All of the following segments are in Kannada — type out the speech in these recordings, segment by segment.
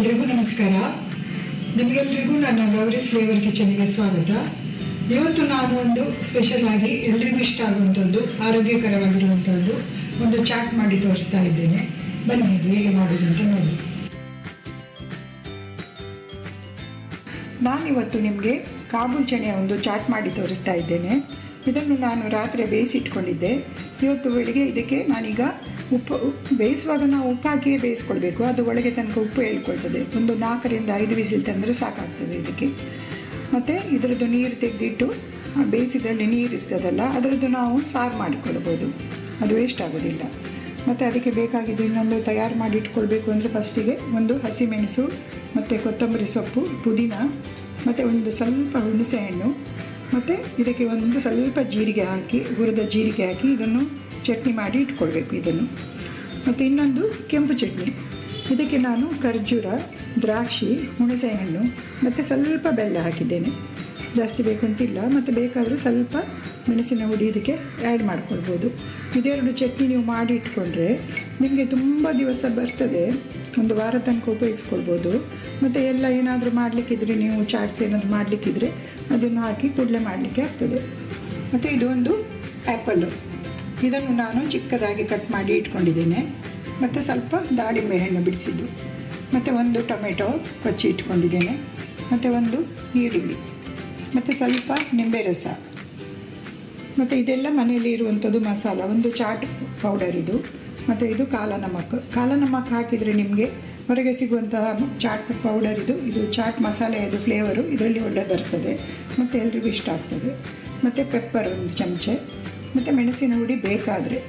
ಎಲ್ರಿಗೂ ನಮಸ್ಕಾರ. ನಿಮಗೆಲ್ರಿಗೂ ನನ್ನ ಗೌರೀಸ್ ಫ್ಲೇವರ್ ಕಿಚನ್ಗೆ ಸ್ವಾಗತ. ಇವತ್ತು ನಾನು ಒಂದು ಸ್ಪೆಷಲ್ ಆಗಿ ಎಲ್ರಿಗೂ ಇಷ್ಟ ಆಗುವಂಥದ್ದು, ಆರೋಗ್ಯಕರವಾಗಿರುವಂಥದ್ದು ಒಂದು ಚಾಟ್ ಮಾಡಿ ತೋರಿಸ್ತಾ ಇದ್ದೇನೆ. ಬನ್ನಿ ಇದು ಹೇಗೆ ಮಾಡೋದು ಅಂತ ನೋಡಿ. ನಾನಿವತ್ತು ನಿಮಗೆ ಕಾಬೂಲ್ ಚಣೆಯ ಒಂದು ಚಾಟ್ ಮಾಡಿ ತೋರಿಸ್ತಾ ಇದ್ದೇನೆ. ಇದನ್ನು ನಾನು ರಾತ್ರಿ ಬೇಯಿಸಿಟ್ಕೊಂಡಿದ್ದೆ. ಇವತ್ತು ಬೆಳಿಗ್ಗೆ ಇದಕ್ಕೆ ನಾನೀಗ ಉಪ್ಪು ಬೇಯಿಸುವಾಗ ನಾವು ಉಪ್ಪು ಹಾಕಿಯೇ ಬೇಯಿಸ್ಕೊಳ್ಬೇಕು. ಅದು ಒಳಗೆ ತನಕ ಉಪ್ಪು ಹೇಳ್ಕೊಳ್ತದೆ. ಒಂದು 4 ರಿಂದ 5 ವಿಸಿಲ್ ತಂದರೆ ಸಾಕಾಗ್ತದೆ ಇದಕ್ಕೆ. ಮತ್ತು ಇದರದ್ದು ನೀರು ತೆಗೆದಿಟ್ಟು ಬೇಯಿಸಿದ್ರಲ್ಲಿ ನೀರು ಇರ್ತದಲ್ಲ, ಅದರದ್ದು ನಾವು ಸಾರು ಮಾಡಿಕೊಳ್ಬೋದು, ಅದು ವೇಸ್ಟ್ ಆಗೋದಿಲ್ಲ. ಮತ್ತು ಅದಕ್ಕೆ ಬೇಕಾಗಿದ್ದು ಇನ್ನೊಂದು ತಯಾರು ಮಾಡಿ ಇಟ್ಕೊಳ್ಬೇಕು ಅಂದರೆ ಫಸ್ಟಿಗೆ ಒಂದು ಹಸಿಮೆಣಸು ಮತ್ತು ಕೊತ್ತಂಬರಿ ಸೊಪ್ಪು, ಪುದೀನ ಮತ್ತು ಒಂದು ಸ್ವಲ್ಪ ಹುಣಸೆಹಣ್ಣು ಮತ್ತು ಇದಕ್ಕೆ ಒಂದು ಸ್ವಲ್ಪ ಜೀರಿಗೆ ಹಾಕಿ, ಹುರಿದ ಜೀರಿಗೆ ಹಾಕಿ ಇದನ್ನು ಚಟ್ನಿ ಮಾಡಿ ಇಟ್ಕೊಳ್ಬೇಕು ಇದನ್ನು. ಮತ್ತು ಇನ್ನೊಂದು ಕೆಂಪು ಚಟ್ನಿ. ಇದಕ್ಕೆ ನಾನು ಖರ್ಜೂರ, ದ್ರಾಕ್ಷಿ, ಹುಣಸೆಹಣ್ಣು ಮತ್ತು ಸ್ವಲ್ಪ ಬೆಲ್ಲ ಹಾಕಿದ್ದೇನೆ. ಜಾಸ್ತಿ ಬೇಕು ಅಂತಿಲ್ಲ. ಮತ್ತು ಬೇಕಾದರೂ ಸ್ವಲ್ಪ ಮೆಣಸಿನ ಹುಡಿ ಇದಕ್ಕೆ ಆ್ಯಡ್ ಮಾಡ್ಕೊಳ್ಬೋದು. ಇದೆರಡು ಚಟ್ನಿ ನೀವು ಮಾಡಿ ಇಟ್ಕೊಂಡ್ರೆ ನಿಮಗೆ ತುಂಬ ದಿವಸ ಬರ್ತದೆ, ಒಂದು ವಾರ ತನಕ ಉಪಯೋಗಿಸ್ಕೊಳ್ಬೋದು. ಮತ್ತು ಎಲ್ಲ ಏನಾದರೂ ಮಾಡಲಿಕ್ಕಿದ್ರೆ, ನೀವು ಚಾಟ್ಸ್ ಏನಾದರೂ ಮಾಡಲಿಕ್ಕಿದ್ರೆ ಅದನ್ನು ಹಾಕಿ ಕೂಡಲೇ ಮಾಡಲಿಕ್ಕೆ ಆಗ್ತದೆ. ಮತ್ತು ಇದು ಒಂದು ಆ್ಯಪಲ್ಲು, ಇದನ್ನು ನಾನು ಚಿಕ್ಕದಾಗಿ ಕಟ್ ಮಾಡಿ ಇಟ್ಕೊಂಡಿದ್ದೇನೆ. ಮತ್ತು ಸ್ವಲ್ಪ ದಾಳಿಂಬೆ ಹಣ್ಣು ಬಿಡಿಸಿದ್ದು, ಮತ್ತು ಒಂದು ಟೊಮೆಟೊ ಕೊಚ್ಚಿ ಇಟ್ಕೊಂಡಿದ್ದೇನೆ, ಮತ್ತು ಒಂದು ಈರುಳ್ಳಿ, ಮತ್ತು ಸ್ವಲ್ಪ ನಿಂಬೆ ರಸ. ಮತ್ತು ಇದೆಲ್ಲ ಮನೆಯಲ್ಲಿ ಇರುವಂಥದ್ದು ಮಸಾಲ. ಒಂದು ಚಾಟ್ ಪೌಡರ್ ಇದು, ಮತ್ತು ಇದು ಕಾಲ ನಮಕ್ ಹಾಕಿದರೆ ನಿಮಗೆ ಹೊರಗೆ ಸಿಗುವಂತಹ ಚಾಟ್ ಪೌಡರ್ ಇದು ಚಾಟ್ ಮಸಾಲೆ, ಇದು ಫ್ಲೇವರು ಇದರಲ್ಲಿ ಒಳ್ಳೆ ಬರ್ತದೆ ಮತ್ತು ಎಲ್ರಿಗೂ ಇಷ್ಟ ಆಗ್ತದೆ. ಮತ್ತು ಪೆಪ್ಪರ್ ಒಂದು ಚಮಚೆ, ಮತ್ತು ಮೆಣಸಿನ ಹುಡಿ ಬೇಕಾದರೆ.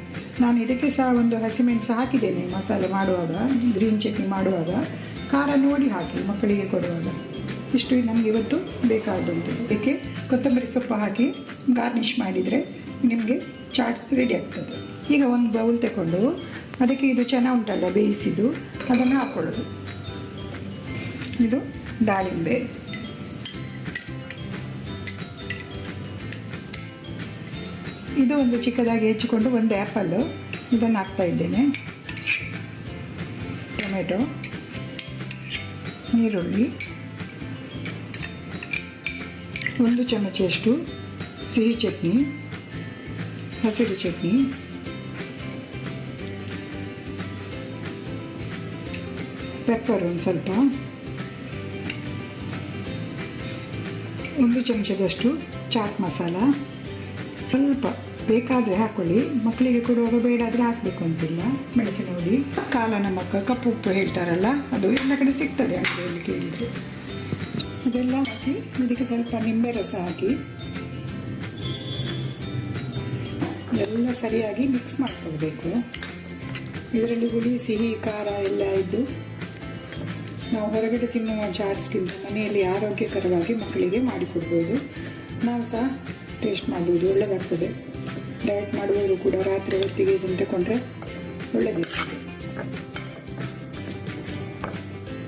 ನಾನು ಇದಕ್ಕೆ ಸಹ ಒಂದು ಹಸಿಮೆಣಸು ಹಾಕಿದ್ದೇನೆ ಮಸಾಲೆ ಮಾಡುವಾಗ, ಗ್ರೀನ್ ಚಟ್ನಿ ಮಾಡುವಾಗ. ಖಾರ ನೋಡಿ ಹಾಕಿ ಮಕ್ಕಳಿಗೆ ಕೊಡುವಾಗ. ಇಷ್ಟು ನಮಗೆ ಇವತ್ತು ಬೇಕಾದಂಥದ್ದು. ಇದಕ್ಕೆ ಕೊತ್ತಂಬರಿ ಸೊಪ್ಪು ಹಾಕಿ ಗಾರ್ನಿಷ್ ಮಾಡಿದರೆ ನಿಮಗೆ ಚಾಟ್ಸ್ ರೆಡಿ ಆಗ್ತದೆ. ಈಗ ಒಂದು ಬೌಲ್ ತಗೊಂಡು ಅದಕ್ಕೆ ಇದು ಚೆನ್ನಾಗಿ ಉಂಟಲ್ಲ ಬೇಯಿಸಿದ್ದು, ಅದನ್ನು ಹಾಕ್ಕೊಳ್ಳೋದು. ಇದು ದಾಳಿಂಬೆ, ಇದು ಒಂದು ಚಿಕ್ಕದಾಗಿ ಹೆಚ್ಚಿಕೊಂಡು ಒಂದು ಆ್ಯಪಲ್ಲು, ಇದನ್ನು ಹಾಕ್ತಾ ಇದ್ದೇನೆ. ಟೊಮೆಟೊ, ಈರುಳ್ಳಿ, ಒಂದು ಚಮಚೆಯಷ್ಟು ಸಿಹಿ ಚಟ್ನಿ, ಹಸಿರು ಚಟ್ನಿ, ಪೆಪ್ಪರ್ ಒಂದು ಸ್ವಲ್ಪ, ಒಂದು ಚಮಚದಷ್ಟು ಚಾಟ್ ಮಸಾಲ, ಸ್ವಲ್ಪ ಬೇಕಾದರೆ ಹಾಕ್ಕೊಳ್ಳಿ, ಮಕ್ಕಳಿಗೆ ಕೊಡುವಾಗ ಬೇಡ ಆದರೆ ಹಾಕಬೇಕು ಅಂತಿಲ್ಲ. ಮೆಣಸಿನ ಹುಡಿ, ಕಾಲ ನಮಕ್, ಕಪ್ಪು ಉಪ್ಪು ಹೇಳ್ತಾರಲ್ಲ, ಅದು ಎಲ್ಲ ಕಡೆ ಸಿಗ್ತದೆ ಅಂಗಡಿಯಲ್ಲಿ ಕೇಳಿದರೆ. ಅದೆಲ್ಲ ಹಾಕಿ ಇದಕ್ಕೆ ಸ್ವಲ್ಪ ನಿಂಬೆ ರಸ ಹಾಕಿ ಎಲ್ಲ ಸರಿಯಾಗಿ ಮಿಕ್ಸ್ ಮಾಡ್ಕೊಳ್ಬೇಕು. ಇದರಲ್ಲಿ ಹುಳಿ, ಸಿಹಿ, ಖಾರ ಎಲ್ಲ ಇದ್ದು ನಾವು ಹೊರಗಡೆ ತಿನ್ನುವ ಚಾಟ್ಸ್ಗಿಂತ ಮನೆಯಲ್ಲಿ ಆರೋಗ್ಯಕರವಾಗಿ ಮಕ್ಕಳಿಗೆ ಮಾಡಿಕೊಡ್ಬೋದು. ನಾವು ಸಹ ಟೇಸ್ಟ್ ಮಾಡ್ಬೋದು, ಒಳ್ಳೆಯದಾಗ್ತದೆ. ಡಯಟ್ ಮಾಡುವವರು ಕೂಡ ರಾತ್ರಿ ಹೊತ್ತಿಗೆ ಇದನ್ನು ತಗೊಂಡ್ರೆ ಒಳ್ಳೆಯದಿರ್ತದೆ.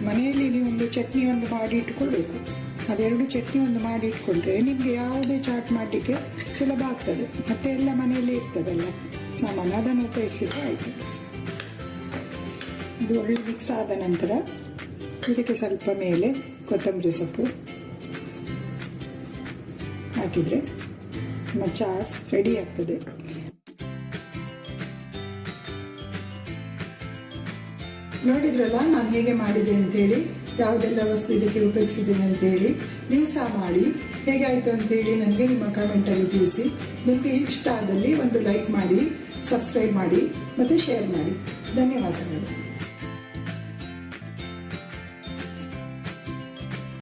ಮನೆಯಲ್ಲಿ ನೀವು ಒಂದು ಚಟ್ನಿ ಒಂದು ಮಾಡಿ ಇಟ್ಕೊಳ್ಬೇಕು. ಅದೆರಡು ಚಟ್ನಿ ಒಂದು ಮಾಡಿ ಇಟ್ಕೊಂಡ್ರೆ ನಿಮಗೆ ಯಾವುದೇ ಚಾಟ್ ಮಾಡಲಿಕ್ಕೆ ಸುಲಭ ಆಗ್ತದೆ. ಮತ್ತು ಎಲ್ಲ ಮನೆಯಲ್ಲೇ ಇರ್ತದಲ್ಲ ಸಾಮಾನು, ಅದನ್ನು ಉಪಯೋಗಿಸಿದ್ರೆ ಆಯಿತು. ಇದು ಒಳ್ಳೆ ಮಿಕ್ಸ್ ಆದ ನಂತರ ಇದಕ್ಕೆ ಸ್ವಲ್ಪ ಮೇಲೆ ಕೊತ್ತಂಬರಿ ಸೊಪ್ಪು ಹಾಕಿದರೆ ನಮ್ಮ ಚಾಟ್ಸ್ ರೆಡಿ ಆಗ್ತದೆ. ನೋಡಿದ್ರಲ್ಲ ನಾನು ಹೇಗೆ ಮಾಡಿದೆ ಅಂತೇಳಿ, ಯಾವುದೆಲ್ಲ ವಸ್ತು ಇದಕ್ಕೆ ಉಪಯೋಗಿಸಿದ್ದೇನೆ ಅಂತೇಳಿ. ನೀವು ಸಹ ಮಾಡಿ ಹೇಗೆ ಆಯಿತು ಅಂತೇಳಿ ನನಗೆ ನಿಮ್ಮ ಕಮೆಂಟಲ್ಲಿ ತಿಳಿಸಿ. ನಿಮಗೆ ಇಷ್ಟ ಆದಲ್ಲಿ ಒಂದು ಲೈಕ್ ಮಾಡಿ, ಸಬ್ಸ್ಕ್ರೈಬ್ ಮಾಡಿ ಮತ್ತು ಶೇರ್ ಮಾಡಿ. ಧನ್ಯವಾದಗಳು.